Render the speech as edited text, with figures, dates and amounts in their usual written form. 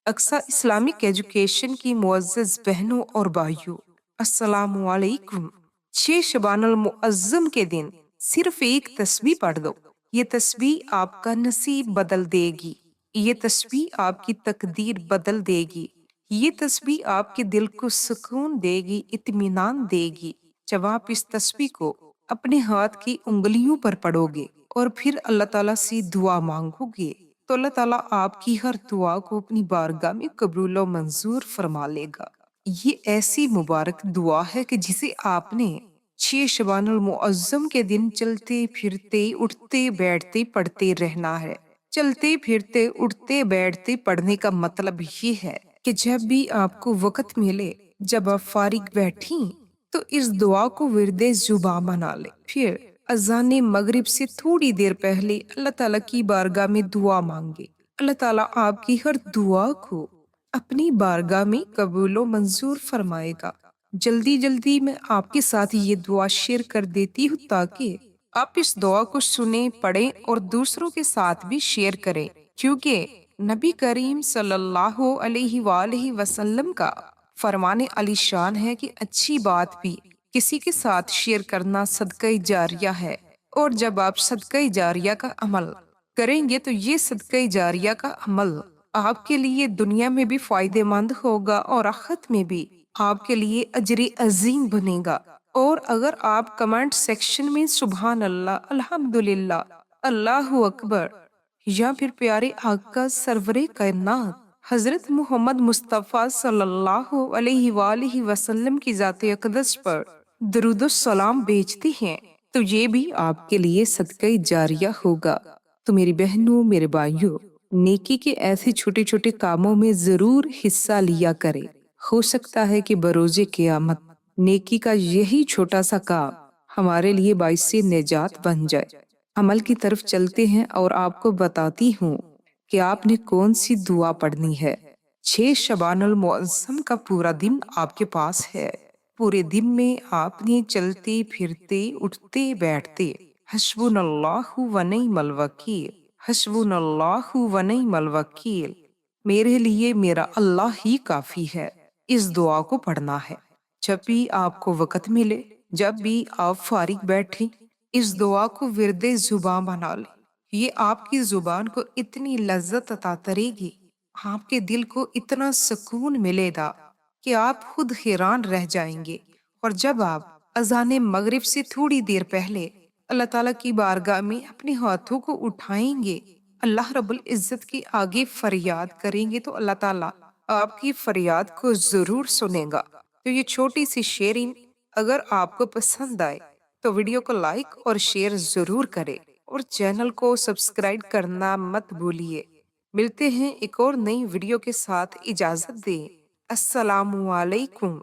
Aqsa Islamic education की मुअज़्ज़ज़ बहनों और भाइयों, अस्सलामु अलैकुम। 6 शबानुल मुअज़्ज़म के दिन सिर्फ एक तस्बीह पढ़ दो। ये तस्बीह आपका नसीब बदल देगी। ये तस्बीह आपकी तकदीर बदल देगी। ये तस्बीह आपके दिल को सुकून देगी, इत्मीनान देगी। जब आप इस तस्बीह को अपने हाथ की उंगलियों पर पढ़ोगे और फिर अल्लाह ताला से दुआ मांगोगे, तो अल्लाह ताला आपकी हर दुआ को अपनी बारगाह में कबूल और मंजूर फरमा लेगा। ये ऐसी मुबारक दुआ है कि जिसे आपने 6 शबानुल मुअज्जम के दिन चलते फिरते उठते बैठते पढ़ते रहना है। चलते फिरते उठते बैठते पढ़ने का मतलब ये है कि जब भी आपको वक़्त मिले, जब आप फारिग बैठी, तो इस दुआ को विरदे जुबा बना ले। फिर अज़ान मगरिब से थोड़ी देर पहले अल्लाह ताला की बारगाह में दुआ मांगे। अल्लाह ताला आपकी हर दुआ को अपनी बारगाह में कबूल व मंजूर फरमाएगा। जल्दी जल्दी मैं आपके साथ ये दुआ शेयर कर देती हूँ ताकि आप इस दुआ को सुने, पढ़ें और दूसरों के साथ भी शेयर करें, क्योंकि नबी करीम सल्लल्लाहु अलैहि वसल्लम का फरमाने अली शान है कि अच्छी बात भी किसी के साथ शेयर करना सदका जारिया है। और जब आप सदका जारिया का अमल करेंगे तो ये सदका जारिया का अमल आपके लिए दुनिया में भी फायदेमंद होगा और आखिरत में भी आपके लिए अजर अजीम बनेगा। और अगर आप कमेंट सेक्शन में सुभान अल्लाह, अल्हम्दुलिल्लाह, अल्लाहु अकबर या फिर प्यारे आका सरवरे कायनात हजरत मोहम्मद मुस्तफ़ा सल्लल्लाहु अलैहि वसल्लम की जाते अक़दस पर दरूद सलाम भेजते हैं, तो ये भी आपके लिए सदका जारिया होगा। तो मेरी बहनों, मेरे भाइयों, नेकी के ऐसे छोटे छोटे कामों में जरूर हिस्सा लिया करें। हो सकता है कि बरोजे क़यामत नेकी का यही छोटा सा काम हमारे लिए बाइस निजात बन जाए। अमल की तरफ चलते हैं और आपको बताती हूँ कि आपने कौन सी दुआ पढ़नी है। 6 शबानुल मुअज्जम का पूरा दिन आपके पास है। पूरे दिन में आपने चलते फिरते उठते बैठते हस्बुनल्लाहु व निअमल वकील, हस्बुनल्लाहु व निअमल वकील, मेरे लिए मेरा अल्लाह ही काफी है, इस दुआ को पढ़ना है। जब भी आपको वक़्त मिले, जब भी आप फारिग बैठे, इस दुआ को विरदे जुबान बना ले। ये आपकी जुबान को इतनी लज्जत अता करेगी, आपके दिल को इतना सुकून मिलेगा कि आप खुद हैरान रह जाएंगे। और जब आप अजान मगरिब से थोड़ी देर पहले अल्लाह ताला की बारगाह में अपने हाथों को उठाएंगे, अल्लाह रब्बुल इज्जत के आगे फरियाद करेंगे, तो अल्लाह ताला आपकी फरियाद को जरूर सुनेगा। तो ये छोटी सी शेयरिंग अगर आपको पसंद आए तो वीडियो को लाइक और शेयर जरूर करें और चैनल को सब्सक्राइब करना मत भूलिए। मिलते हैं एक और नई वीडियो के साथ, इजाजत दें। अस्सलामु अलैकुम।